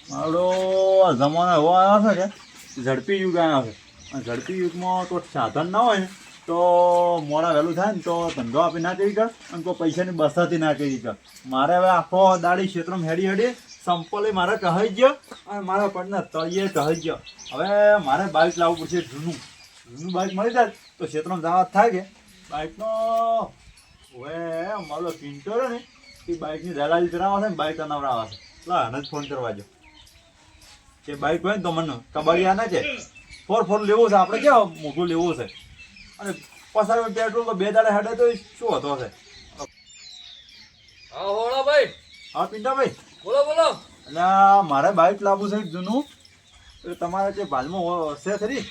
મારો જમાનો એવો આવ્યો છે કે ઝડપી યુગ આવ્યો છે અને ઝડપી યુગમાં તો સાધન ના હોય ને તો મોડા વહેલું થાય ને તો ધંધો આપી ના કરી કર અને કોઈ પૈસાની બસતી ના કરી કર. મારે હવે આખો દાડી ક્ષેત્રમાં હેડી સંપલે મારે કહી ગયો અને મારા પડને તળિયે કહી ગયો. હવે મારે બાઇક લાવવું પડશે જૂનું બાઇક મળી જાય તો ક્ષેત્રમાં જવા થાય કે બાઇકનો હવે મારો પિન્ટો ને એ બાઇકની દલાલી કરાવે છે ને બાઇક અનાવરાવે છે. લા હને જ ફોન કરવા જો કે બાઇક હોય ને તો મને કબાડિયા ના છે 4x4 લેવું છે આપણે કેવું મોટું લેવું છે અને પસાર પેટ્રોલ તો 2 દાડા હેડે તો શું હતો છે. હા હોળા ભાઈ. હા પિન્ટાભાઈ બોલો બોલો. એટલે મારે બાઇક લાવવું છે જૂનું એટલે તમારે જે બાજુમાં હશે ખરી.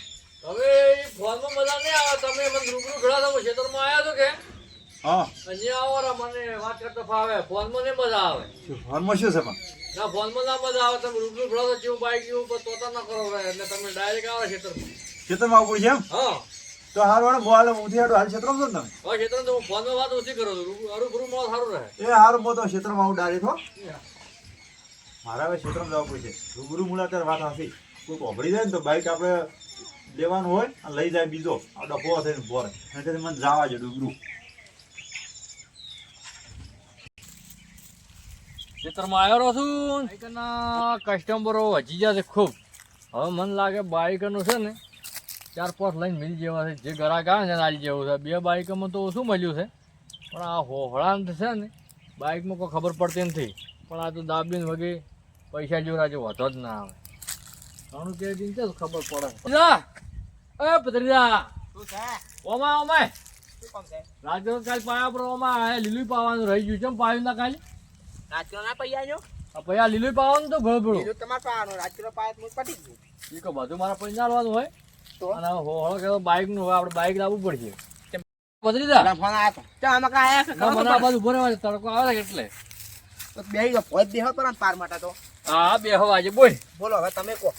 હવે ફોનમાં મજા નહીં આવે. તમે મને રૂબરૂ ઘણા તમે ખેતરમાં આવ્યા છો કે હા અહીંયા આવો રા મને વાત કરતા ફાવે. ફોનમાં નહીં મજા આવે. ફોનમાં શું છે પણ ના ફોનમાં ના મજા આવે. તમે રૂબરૂ ઘણા તો જેવું બાઈક જેવું પણ તોતા ના કરો હવે એટલે તમે ડાયરેક્ટ આવે ખેતરમાં. ક્ષેત્રમાં આવવું છે એમ હા તો હારું હાલ હું હાલ ઊંધી હાડું હાલ ક્ષેત્રમાં છો ને તમે. હવે ખેતરમાં તો હું ફોનમાં વાત ઓછી કરો છો. રૂબરૂ મળો સારું રહે. એ હારું હું તો ક્ષેત્રમાં આવું ડાયરેક્ટ હો. મારે હવે ક્ષેત્રમાં જવું પડશે. રૂબરૂ મુલાકાત વાત હશે કોઈ પહોંચી જાય ને તો બાઇક આપણે લેવાનું હોય અને લઈ જાય બીજો આ ડફો થઈને ભોર એટલે મને જવા જો રૂબરૂ. ખેતરમાં આવ્યો છું. બાઈકના કસ્ટમરો વધી ગયા છે ખૂબ. હવે મને લાગે બાઈકનું છે ને 4-5 લઈને મિલ જેવા છે. જે ગ્રાહક આવે છે ને આલી જેવું છે. 2 બાઈકમાં તો ઓછું મળ્યું છે પણ આ હોહળાન છે ને બાઈકમાં કોઈ ખબર પડતી નથી. પણ આ તો દાબીને વગેરે પૈસા જેવું આજે વધો જ ના આવે. ઘણું કે દિન છે ખબર પડે. એ પતરીદા ઓમાં ઓમાય રાજ્ય કાલ પાયા પર ઓમાં લીલું પાવાનું રહી ગયું છે. પાયું ના કાલે રાજકીય ના પૈયા પછી આ લીલું પાવાનું તો ભળભળું બીજું તમારે પાવાનું રાજકીય પાય તો પટી ગયું એ તો બધું મારા પૈસા લાવવાનું હોય તો અને હોળો કે બાઈક નું હોય આપણે બાઈક લાવવું પડશે. બદલી દા ફોન આવ્યો તો તો આમાં કાંઈ આયા છે ના મને આ બાજુ ઉભો રહેવા દે. તડકો આવે ને એટલે તો બેહી ગયો પોત બેહો તો ને પાર માટે તો હા બે હવા આજે બોલ. બોલો હવે તમે કહો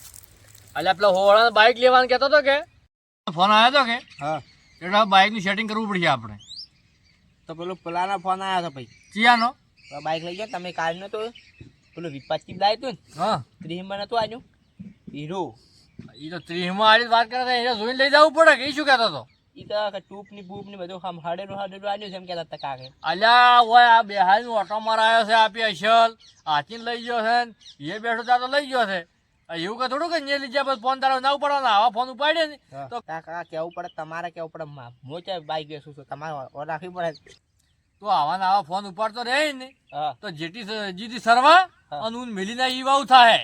એટલે પેલા હોળા બાઈક લેવાનું કહેતો હતો કે ફોન આવ્યો હતો કે હા એટલે બાઈક નું સેટિંગ કરવું પડશે આપણે. તો પેલાનો ફોન આવ્યો હતો ભાઈ ચિયાનો બાઈક લઈ ગયા તમે કાલનો તો પેલું વિપાચી લાવ્યું હતું ને હા 30 નતું આજુ હીરો એ તો 30 માં આડી વાત કરે છે. એને જોઈને લઈ જવું પડે કે એ શું કહેતો હતો. ઈ તો ટૂપ ની બૂપ ની બધું આમ હાડેલું આવ્યું છે એમ કહેતા હતા કાકે અલ્યા હોય આ બેહાલ નું ઓટો મરાયો છે આપી અસલ હાથીને લઈ ગયો છે ને એ બેઠો ત્યાં તો લઈ ગયો છે. એવું કે થોડું કે ને લીધા પછી ફોન તારા ના ઉપાડવાનો આવા ફોન ઉપાડે ને તો કાકા કેવું પડે તમારે કેવું પડે મોચે બાઈક બેસું છું તમારે રાખવી પડે તું આવા ને આવા ફોન ઉપાડતો રહે ને હા તો જીતી સરવા અને ઊન મિલીને ઈ વાવ થાય.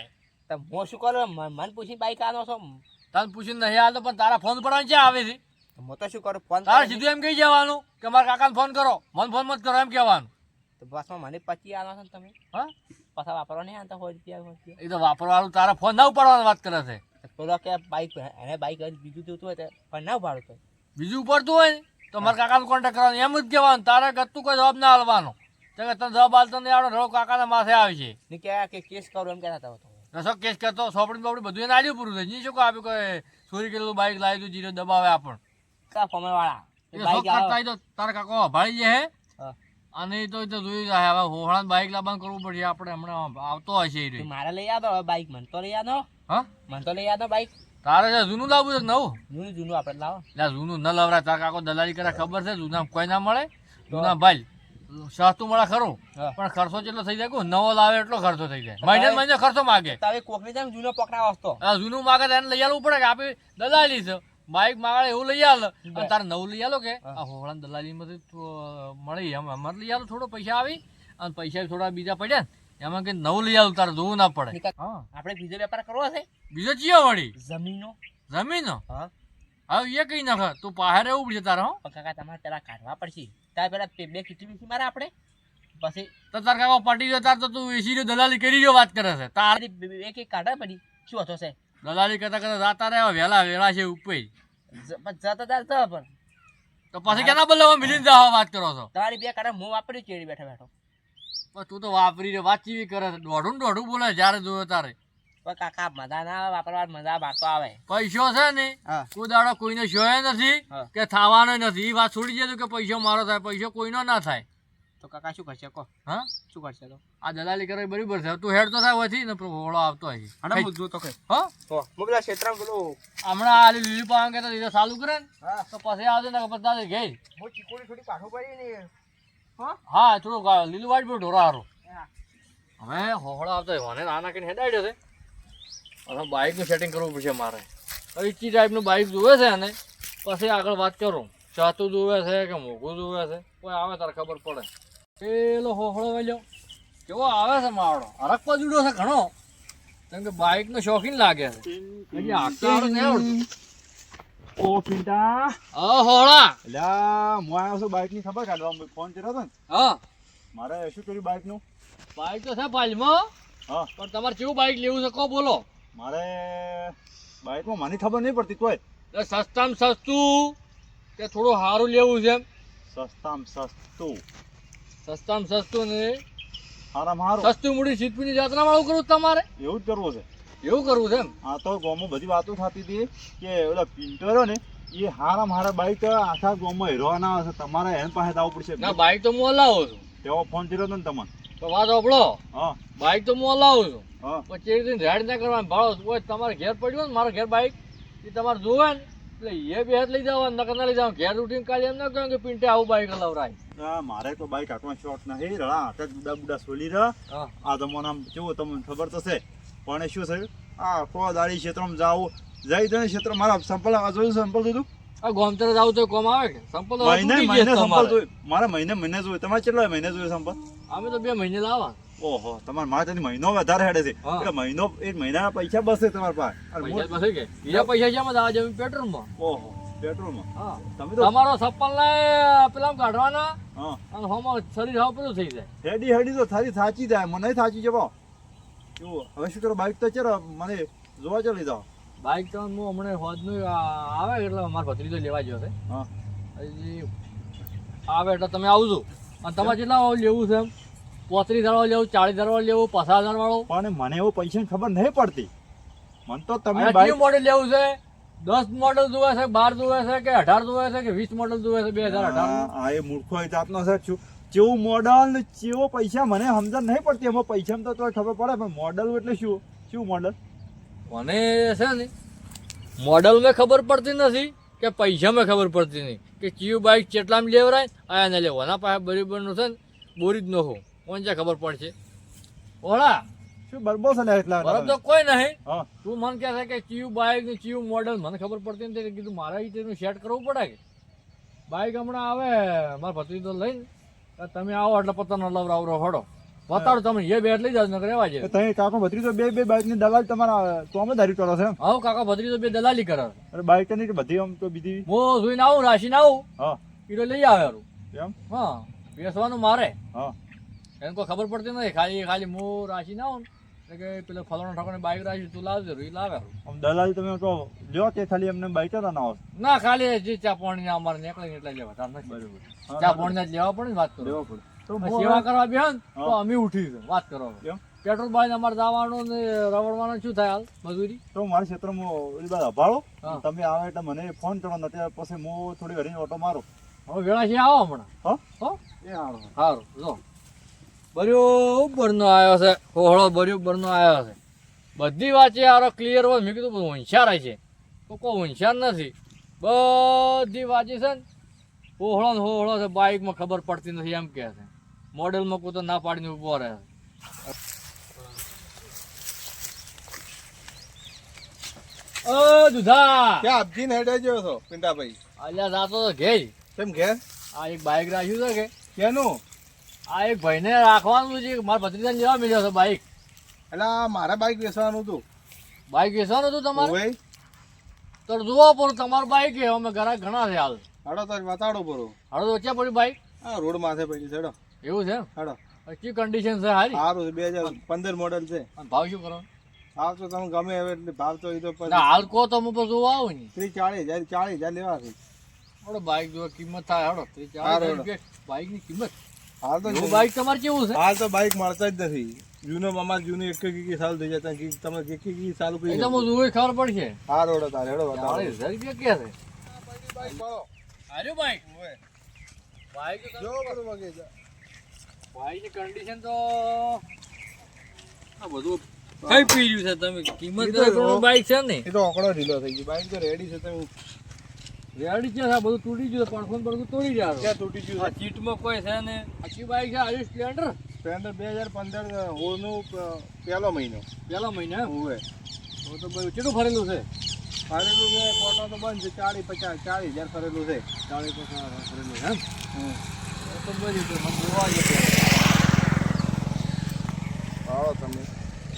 તો હું શું કરું મન પૂછીને બાઈક આનો છો તને પૂછીને નહીં હાલતો પણ તારા ફોન ઉપાડવાનું ક્યાં આવે છે. હું તો શું કરું ફોન તારે સીધું એમ કહી જવાનું કે મારા કાકાને ફોન કરો મને ફોન મત કરો એમ કહેવાનું. તો બસમાં મને 25 આનો છો ને તમે હા પાછા વાપરવા નહીં આનતા હોય રૂપિયા એ તો વાપરવાનું તારા ફોન ના ઉપાડવાની વાત કરે છે. પેલો કે બાઈક એને બાઈક બીજું જોતું હોય તો પણ ના ઉપાડો તો બીજું ઉપડતું હોય ને તો મારા કાકાને કોન્ટેક્ટ કરવાનો એમ જ કહેવાનું. તારે ગતું કોઈ જવાબ ના હાલવાનો. તને જવાબ હાલતો નહીં આવડે રડો કાકાના માથે આવે છે. ને કે કેસ કરું એમ કહેતા હતા નશો કેસ કરતો સોપડી બોપડી બધું એને આલ્યું પૂરું થઈ શું કહો આપ્યું કોઈ ચોરી કરેલું બાઈક લાવી દઉં જીરો દબાવે આપણ કા ફોમે વાળા બાઈક તો તારા કાકો ભાળી જાય હા અને એ તો જોઈ જાય હવે હોળાન બાઈક લાવવાનું કરવું પડશે આપણે હમણાં આવતો હશે એ મારે લઈ આવો હવે બાઈક મને તો લઈ આવો હા મને તો લઈ આવો બાઈક તારે જૂનું લાવવું છે નવું જૂનું જૂનું આપણે લાવો એટલે જૂનું ન લવરાય. તારા કાકો દલાલી કરે ખબર છે. જૂના કોઈ ના મળે. જૂના ભાઈ સસ્તું મળે ખરું પણ ખર્ચો કેટલો થઈ જાય નવો લાવે એટલો ખર્ચો થઈ જાય. મહિને ખર્ચો માગે. તમે કોકની જેમ જૂનો પકડાવો તો જૂનું માગે તો એને લઈ આવવું પડે કે આપી દલાલી છે બાઈક માગે એવું લઈ આલ અને તારે નવું લઈ આલો કે આ હોળા દલાલી માંથી મળી એમ અમારે લઈ આલો થોડો પૈસા આવી અને પૈસા થોડા બીજા પડ્યા ને એમાં કે નવું લઈ આવું તારે જોવું ના પડે. હા આપણે બીજો વેપાર કરવો છે બીજો ચિયો વળી જમીનો જમીન હા હવે એ કઈ નાખ તું બહાર રહેવું પડશે તારે. હો પણ કાકા તમારે પેલા કાઢવા પડશે ત્યાં પેલા બે કીટી વીટી મારે આપણે પછી તો તાર કાકો પટી ગયો તાર તો તું એસી દલાલી કરી રહ્યો વાત કરે છે. તારે એક કાઢવા પડી શું હતો છે દલાલી કરતા કરતા જાતા રહ્યા વેલા વેલા છે ઉપર જતા ચાલતો પણ તો પછી કેના બોલાવો મિલીને જાવ વાત કરો છો. તમારી બે કાઢા હું વાપરી ચેડી બેઠા બેઠો પણ તું તો વાપરી રે વાત ચીવી કરે છે. દોઢું બોલે જયારે જોયો તારે. પણ કાકા મજા ના આવે વાપરવા મજા બાતો આવે પૈસો છે ને હા કોઈ દાડો કોઈને શોય નથી હા. કે થવાનો નથી. એ વાત છોડી દેજો કે પૈસો મારો થાય પૈસો કોઈનો ના થાય. તો કાકા શું કરશે કહો હા શું કરશે તો આ દલાલી કરે બરાબર છે તું હેડ તો થાય હોયથી ને હોળો આવતો હોય હણા હું જો તો કે હા હું પેલા ક્ષેત્રમાં પેલો હમણાં આ લીલી પાન કે તો ચાલુ કરે ને હા તો પછી આવશે ને પછી ગઈ હું ચીકોડી થોડી કાઠો પડી ને હા થોડું લીલું વાટ પણ ઢોરા હારો હવે હોળો આવતો હોય મને ના નાખીને હેડાડ્યો છે હવે બાઇકનું સેટિંગ કરવું પડશે મારે હવે ઈચી ટાઈપનું બાઇક જોવે છે અને પછી આગળ વાત કરું ચાતું જોવે છે કે મોઘું જોવે છે કોઈ આવે તારે ખબર પડે પેલો હોળો વેલ્યો કેવો આવે છે માવડો હરકવા જુડો છે ઘણો કેમ કે બાઇકનો શોખીન લાગે છે હજી હાંકતા આવડે નહીં આવડતું. ઓ પિંટા હોળા અલ્યા હું આવ્યો છું બાઇકની ખબર કાઢવા ફોન કર્યો હતો ને હા મારે શું કર્યું બાઇકનું બાઇક તો છે પાલમાં હા પણ તમારે કેવું બાઇક લેવું છે કહો બોલો મારે બાઇકમાં મને ખબર નહીં પડતી કોઈ એટલે સસ્તામાં સસ્તું કે થોડું સારું લેવું છે એમ સસ્તામાં સસ્તું સસ્તામાં સસ્તું ને હારામાં હારું સસ્તું મૂડી સિદ્ધપુરની જાત્રા વાળું કરવું છે તમારે એવું જ કરવું છે એવું કરવું છે એમ આ તો ગામમાં બધી વાતો થતી હતી કે ઓલા પિન્ટો રહ્યો ને એ હારા બાઇક આખા ગામમાં હેરવાના હશે તમારે એની પાસે આવવું પડશે ના બાઇક તો હું હલાવું છું તેવો ફોન કર્યો હતો ને તમને તો વાત સાંભળો હા બાઇક તો હું હલાવું છું હા પછી એક દિન રાઈડ ના કરવાની ભાડો કોઈ તમારે ઘેર પડ્યું ને મારા ઘેર બાઇક એ તમારે જોવે ને એટલે એ બે હાથ લઈ જાવ નકર ના લઈ જાવ ઘેર ઉઠીને કાલે એમ ના કહો કે પિન્ટે આવું બાઇક હલાવરાય આ મારે તો બાઇક હાથમાં શોર્ટ નહીં રડા હાથે જ બુડા સોલી રહ્યા હા આ તો મને આમ કેવું તમને ખબર તો છે પણ એ શું થયું આ કો દાડી ક્ષેત્રમાં જાવું જઈ જઈને ક્ષેત્ર મારા સંપલ આ જોયું સંપલ જોયું આ ગોમતરે જાવ તો કોમ આવે કે સંપલ તો મહિને તૂટી મહિને જાય સંપલ તમારે. જોયું મારે મહિને જોયું તમારે કેટલા મહિને જોયું સંપલ અમે તો 2 મહિને લાવવા ઓહો તમારે મારે ત્યાંથી મહિનો વધારે હેડે છે હા. એટલે મહિનો એક મહિનાના પૈસા બસે તમારા પાસે અને પૈસા બસે કે બીજા પૈસા છે આ જમીન પેટ્રોલમાં ઓહો પેટ્રોલમાં હા તમે તો તમારો સપ્પલ ને પેલા કાઢવાના હા અને હોમાં શરીર હાવ પેલું થઈ જાય હેડી તો થારી સાચી જાય મને સાચી છે ભાવ એવું હવે શું કરો બાઇક તો ચલો મને જોવા ચાલી જાઓ બાઇક તો હું હમણાં હોજનું આવે એટલે મારા ભત્રીજો લેવા ગયો છે હા હજી આવે એટલે તમે આવજો અને તમારે કેટલા વાળું લેવું છે એમ 35,000 વાળું લેવું 40,000 વાળું લેવું 50,000 વાળું પણ મને એવો પૈસાની ખબર નહીં પડતી મને તો તમે અને બાઇક કયું મોડેલ લેવું છે 10 મોડેલ જોવે છે 12 જોવે છે કે 18 જોવે છે કે 20 મોડેલ જોવે છે 2018 આ એ મૂર્ખો એ જાતનો છે શું કેવું મોડલ ને કેવો પૈસા મને સમજણ નહીં પડતી એમાં પૈસામાં તો તોય ખબર પડે પણ મોડલ એટલે શું મોડલ મને છે ને મોડલ મેં ખબર પડતી નથી કે પૈસા મેં ખબર પડતી નહીં કે કયું બાઇક કેટલામાં લેવરાય આયા ને લેવાના પાસે બરાબરનું છે ને બોરી જ ન હો કોણ છે ખબર પડશે ઓળા શું બરબો છે ને એટલા બરાબર તો કોઈ નહીં હા તું મને કહે છે કે કયું બાઇક ને કયું મોડલ મને ખબર પડતી નથી એટલે કીધું મારા રીતે સેટ કરવું પડે કે બાઇક હમણાં આવે મારા ભત્રીજો લઈને તો તમે આવો એટલે પતંગ લવરાવરો હડો બતાડો તમે એ બે લઈ જાવ નકર રહેવા જાય તમે કાકો ભત્રીજો બે બાઇકની દલાલ તમારા તો અમે ધારી કરો છે એમ આવો કાકા ભત્રીજો 2 દલાલી કરે અરે બાઇક નહીં કે બધી આમ તો બીજી હું જોઈને આવું રાશીને આવું હા કીધો લઈ આવે હારું. એમ હા બેસવાનું મારે હા એને કોઈ ખબર પડતી નથી ખાલી હું રાશી ના આવું ને કે પેલો ફલાણા ઠાકોરની બાઇક રાશી તું લાવજો એ લાવે હારું. આમ દલાલ તમે તો લ્યો કે ખાલી એમને બાઇક જ ના આવે ના ખાલી જે ચા પાણી અમારે નીકળે એટલે લેવા તાર નથી બરોબર ચા પાણી જ લેવા પડે ને વાત કરો લેવો પડે તો સેવા કરવા બેહન તો હા. અમે ઉઠી છે વાત કરો એમ? પેટ્રોલ બાળીને અમારે જવાનું ને રવડવાનું શું થાય હાલ મજૂરી તો મારા ક્ષેત્રમાં ઓલી બાદ અભાળો હા. તમે આવે એટલે મને ફોન કરો ને અત્યારે પછી હું થોડી હરીને ઓટો મારું હવે વેળાશી આવો હમણાં હા હો એ સારું સારું જો બરોબરનો આવ્યો છે હોહળો બરોબરનો આવ્યો છે બધી વાંચે આરો ક્લિયર હોય મેં કીધું બધું હોશિયાર છે તો કોઈ હોશિયાર નથી બધી વાંચી છે ને હોહળો ને હોહળો છે બાઇકમાં ખબર પડતી નથી એમ કહે છે મોડેલમાં કોઈ તો ના પાડીને ઊભો રહે છે ઓ દુધા ક્યાં આપજીને હેડે ગયો છો પિંટાભાઈ અલ્યા જાતો તો ઘેર કેમ ઘેર આ એક બાઇક રાખ્યું છે કે કેનું આ એક ભાઈને રાખવાનું છે મારા ભત્રીજાને લેવા મળ્યો છે બાઇક એટલે આ મારા બાઇક વેચવાનું હતું બાઇક વેચવાનું હતું તમારે ઓવે તો જુઓ પણ તમારું બાઇક છે અમે ઘણા ઘણા છે હાલ હાડો તો બતાડો પરો હાલો તો વચ્ચે પડ્યું બાઇક આ રોડ માથે પડી છે હેડો એવું છે હાડો કઈ કન્ડિશન છે હારી સારું છે 2015 મોડેલ છે અને ભાવ શું કરો ભાવ તો તમે ગમે હવે એટલે ભાવ તો એ તો ના હાલ કહો તો હું પછી જોવા આવું ને 30-40 હજાર લેવા છે હાલો બાઇક જો કિંમત થાય હાલો 30,000 હારો. રૂપિયા બાઇકની કિંમત હાલ તો એવું બાઇક તમારે કેવું છે હાલ તો બાઇક મળતા જ નથી જૂનો અમારે જૂનું એક એક સાલ થઈ જતા તમે એક ચાલુ એ કરી તો હું જોઈ ખબર પડશે હા રોડો તારે હેડો બતાવો 40,000 રૂપિયા કે છે બાઇક મળો હાર્યું બાઇક ઓવે બાઇક તો જો બધું વગે છે બાઈકની કન્ડિશન તો આ બધું કઈ પી રહ્યું છે તમે કિંમત એ તો તો બાઈક છે ને એ તો આંકડો ઢીલો થઈ ગયો બાઈક તો રેડી છે તમે રેડી છે આ બધું તૂટી ગયું પડખું પડખું તોડી જાય ક્યાં તૂટી ગયું આ સીટમાં કોઈ છે ને આખી બાઈક છે આજે સ્પ્લેન્ડર સ્પ્લેન્ડર 2015 હોળનો પહેલો મહિનો પેલા મહિના હોવે તો બધું કેટલું ફરેલું છે ફરેલું છે ફોટો તો બંધ છે 40,000 ફરેલું છે 40-50 ફરેલું છે એમ હમ. તો બધી છે મને જોવા જશે આવો તમે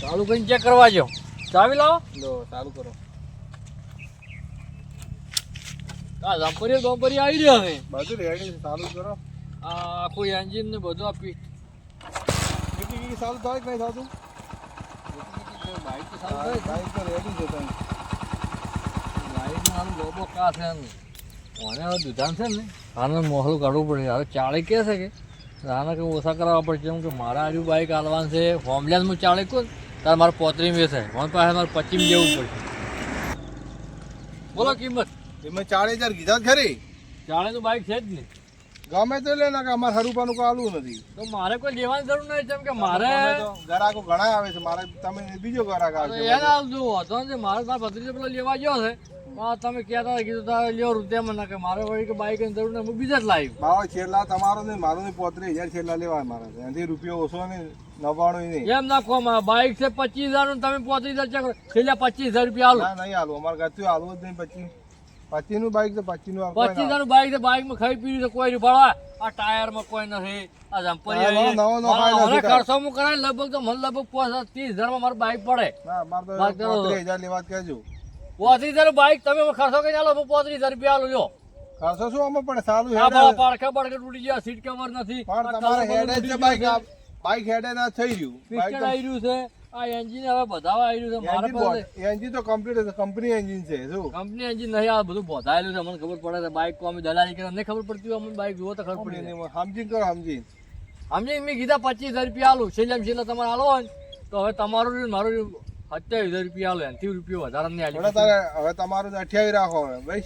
ચાલુ કરીને ચેક કરવા જાઓ ચાવી લાવો લો ચાલુ કરો આ જમ્પરી આવી રહ્યા છે બધું રેડી છે ચાલુ કરો આ આખું એન્જિન ને બધું આપી કેટલી ચાલુ થાય કે નહીં થતું બાઈક તો સારું થાય બાઈક તો રેડી છે તમે બાઈકનું આનું લોબો કા છે એનું મને હવે દુધાન છે ને આને મોહલું કાઢવું પડે હવે 40 કે છે કે આને કંઈ ઓછા કરાવવા પડશે કેમ કે મારા આજુ બાઈક હાલવાનું છે હોમલેન્ડ હું 40 કહું તારે મારે 35 વેચાય મારી પાસે મારે 25 જેવું પડશે બોલો કિંમત એમાં 40,000 કીધા જ ખરી 40 તો બાઈક છે જ નહીં ગમે તો લે ના કે અમારે હરુપાનું કાલું નથી તો મારે કોઈ લેવાની જરૂર નહીં કેમ કે મારે ગમે તો ગ્રાહકો ઘણા આવે છે મારે તમે બીજો ગ્રાહક આવશે એને આવજો હતો ને મારે મારા ભત્રીજો પેલો લેવા ગયો છે પણ તમે કહેતા હતા કીધું તારે લ્યો રૂપિયા મને કે મારે વળી કે બાઈકની જરૂર નહીં હું બીજા જ લાવ્યું મારો છેલ્લા તમારો નહીં મારો નહીં 35,000 છેલ્લા લેવાય મારા એનાથી રૂપિયો ઓછો નહીં 99 નહીં એમ નાખો બાઈક છે 25,000 નું તમે 35,000 ચેક છેલ્લા 25,000 રૂપિયા આલો ના નહીં હાલું અમારે ગતું હાલવું જ નહીં 25 નું બાઈક તો 25 નું 25,000 નું બાઈક છે બાઈકમાં ખાઈ પીવી તો કોઈ નહીં પડવા આ ટાયરમાં કોઈ નથી આ જમ્પરી નવો ખાઈ નથી ખર્ચો હું કરાય લગભગ તો મને લગભગ 30,000 માં મારું બાઈક પડે ના મારે તો વાત કરો. 35,000 લેવા જ કહેજો 35,000 બાઈક તમે ખર્ચો કરીને આલો 35,000 રૂપિયા આલો લ્યો ખર્ચો શું આમાં પડે સારું આ હેડે બા પડખે તૂટી ગયા સીટ કવર નથી પણ તમારે હેડે જ છે બાઈક બાઈક હેડે ના થઈ રહ્યું બાઈક પિસ્ટન આવી રહ્યું છે આ એન્જિન હવે બધાવા આવી રહ્યું છે મારે પાસે એન્જિન તો કમ્પ્લીટ છે કંપની એન્જિન છે શું કંપની એન્જિન નહીં આ બધું બોધાયેલું છે મને ખબર પડે છે બાઈક કો અમે દલાલી કરે નહીં ખબર પડતી હોય અમને બાઈક જુઓ તો ખબર પડી જાય. સમજી કરો સમજી સમજી મેં કીધા 25,000 રૂપિયા આલું છેલ્લે તમારે આલો હોય ને તો હવે તમારું ને મારું 27,000 રૂપિયા આલો એનાથી રૂપિયા વધારે નહીં હવે આલી તારે હવે તમારું 28 રાખો હવે ભાઈ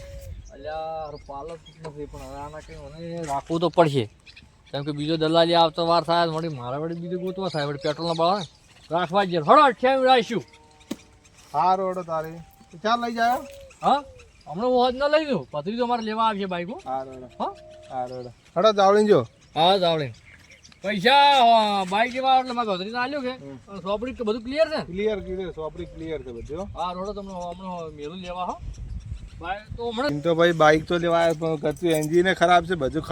અલ્યા પાલક નથી પણ હવે આના કંઈ મને રાખવું તો પડશે કેમ કે બીજો દલાલી આવતો વાર થાય વળી મારા વળી બીજું ગોતવા થાય વળી પેટ્રોલના ભાવ રાખવા જ હળો 28 રાખીશું હા રોડ તારે ચાલ લઈ જાય હા હમણાં હું જ ન લઈ દઉં પથરી તો મારે લેવા આવશે બાઈકો હા રોડ હા હા રોડ હડો જાવડીને જો હા જાવડે પૈસા બાઈક લેવા એટલે મારે પથરીને આલ્યો કે સોપડી બધું ક્લિયર છે ને ક્લિયર સોપડી ક્લિયર છે બધું હા રોડો તમને હમણાં મેલું લેવા હો બાઈક તો હમણાં એમ તો ભાઈ બાઈક તો લેવાય પણ કચ્યું એન્જિન ખરાબ છે બધું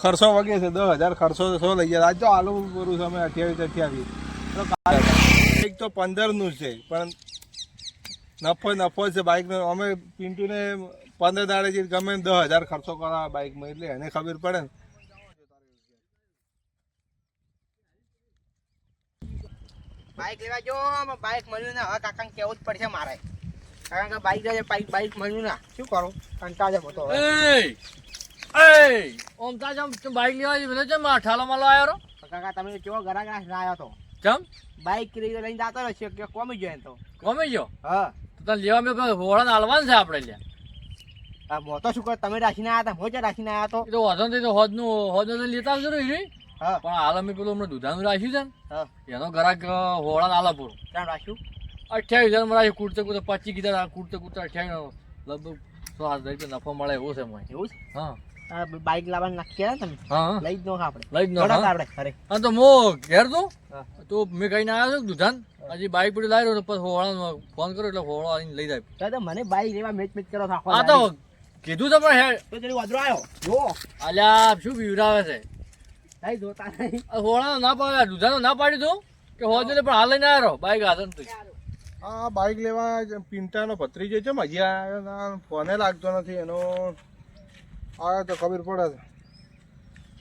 ખર્ચો વગે છે 10,000 ખર્ચો તો લઈ જાય આજ તો આલુ કરું છું અમે 28 બાઈક તો 15 નું છે પણ નફો છે બાઈકનો અમે પિન્ટુને 15 દાડે જે ગમે 10,000 ખર્ચો કરાવે બાઈકમાં એટલે એને ખબર પડે ને બાઈક લેવા જો બાઈક મળ્યું ના હવે કાકા કેવું જ પડશે મારે કારણ કે બાઈક મળ્યું ના શું કરું કંટાળે હતો એ ઓમ તા જમ તું બાઈક લેવા જઈ છે માં ઠાલો માલો આયો રો કાકા તમે કેવો ઘરા આવ્યો હતો કેમ બાઈક લઈને જતો રહેશે કે કોમી ગયો તો કોમે ગયો હા તો તને લેવા મેં હોળાને હાલવાનું છે આપણે લ્યા આ મોતો શું કર તમે રાખીને આવ્યા હતા મોજે રાખીને આવ્યા તો એ તો વધો નથી તો હોદનું લેતા આવજો ને હા પણ હાલ અમે પેલું હમણાં દુધાનું રાખ્યું છે હા ને એનો ગ્રાહક હોળાને આલાપુર ક્યાં રાખ્યું 28,000 માં રાખ્યું કૂટતે કૂટતે 25 કીધા કૂટતે કૂટતે 28 લગભગ 100,000 રૂપિયા નફો મળે એવું છે મને એવું છે હા આ બાઈક લાવવાનું નક્કી કર્યા તમે હા લઈ જ નો આપણે લઈ જ નો જોડા હા આપણે ઘરે હા તો મો ઘેર તું હા. તો મેં કહીને આવ્યો છું દુધાન હજી બાઈક પડી લાવ્યો પછી હોળા ફોન કર્યો એટલે હોળો આવીને લઈ જાય તો મને બાઈક લેવા મેચ કરો છો આ તો કીધું તો પણ હેડ તો જરી વાદળો આવ્યો જો અલ્યા શું બીવડાવે છે નહીં જોતા નહીં આ હોળાનો ના પાડ્યા દુધાનો ના પાડી તું કે હોજે પણ હાલ લઈને આવ્યો બાઈક હાથન તું હા બાઈક લેવા પિન્ટાનો ભત્રીજો છે મજી આવ્યો ના ફોને લાગતો નથી એનો આવે તો ખબર પડે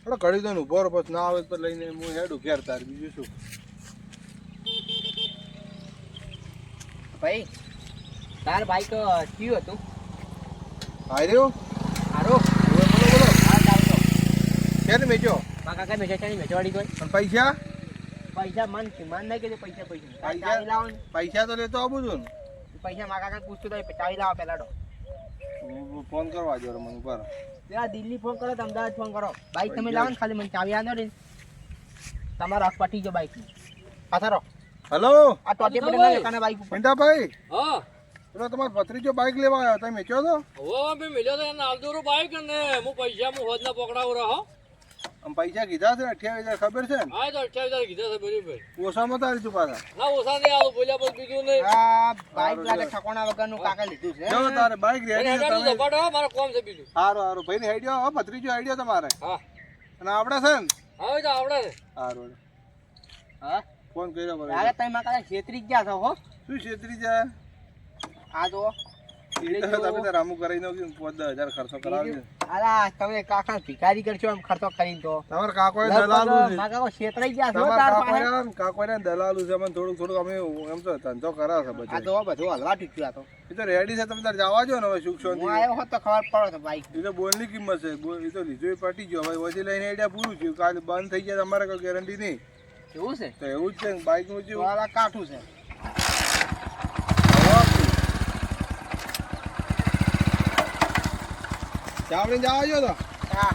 છે ઘડી દો ઉભો રહો પછી ના આવે તો લઈને હું હેડું ઘેર તાર બીજું શું ભાઈ તાર બાઈક કયું હતું હાર્યો હારો બોલો બોલો હા ચાલતો ક્યારે મેચ્યો માં કાકા મેચાની મેચવાડી કોઈ પણ પૈસા પૈસા મન નહીં કે પૈસા પૈસા? ચાવી લાવો ને પૈસા તો લેતો આવું છું પૈસા માં કાકા પૂછતું તો ચાવી લાવો પેલા તો ને ફોન કરવા જો મને ઉપર ત્યાં દિલ્હી ફોન કરો તો અમદાવાદ ફોન કરો બાઈક તમે લાવો ને ખાલી મને ચાવી આનો ને તમારો હક પટી ગયો બાઈક પાછા હલો આ ટોટી હા, પડે ભાઈ. ના બાઈક ઉપર પિંટાભાઈ હા પેલો તમારો ભત્રીજો બાઇક લેવા આવ્યો તમે વેચ્યો તો હવે મેં મિલ્યો તો એને આલદોરું બાઈક ને હું પૈસા હું હોદના પકડાવું રહો આમ પૈસા કીધા છે ને 28,000 ખબર છે ને હા તો 28,000 કીધા છે બરોબર ઓછામાં તારી તું પાછા ના ઓછા નહીં આવું બોલ્યા પછી બીજું નહીં આ બાઈક લાગે ઠકોણા વગરનું કાકા લીધું છે જો તારે બાઇક રેડી છે હેડાનું તમે ઝપાટો હો, મારે કોમ છે બીજું સારું ભાઈ આઈડિયા હો ભત્રીજો આઈડિયા તમારે હા અને આપણે છે ને હવે તો આવડે છે સારું હા ફોન કર્યો મને લાગે તમે મારા કાકા છેતરી જ ગયા છો હો શું છેતરી જાય આ તો એ તો તમે તો રામુ કરાવી નાખ્યું 10,000 ખર્ચો કરાવજો અલા તમે કાકા ભિખારી કરશો એમ ખર્ચો કરીને તો તમારા કાકોએ દલાલું છે મારા કાકો છેતરાઈ ગયા છો તમારા તાર પાસે કાકોને દલાલું છે મને થોડું અમે એમ તો ધંધો કરાવ છે આ બધું તો બધું હલવા તૂટ્યું આ તો એ તો રેડી છે તમે તાર જવા જો ને હવે સુખ શાંતિ હું આવ્યો હોત તો ખબર પડો તો બાઈક એ તો બોલની કિંમત છે એ તો લીધું એ પટી ગયો હવે ઓછી લઈને આઈડિયા પૂરું થયું કાલે બંધ થઈ ગયા તમારે કોઈ ગેરંટી નહીં એવું છે તો એવું જ છે બાઇકનું તો જેવું આ કાઠું છે ચાવડી જવા જો તો હા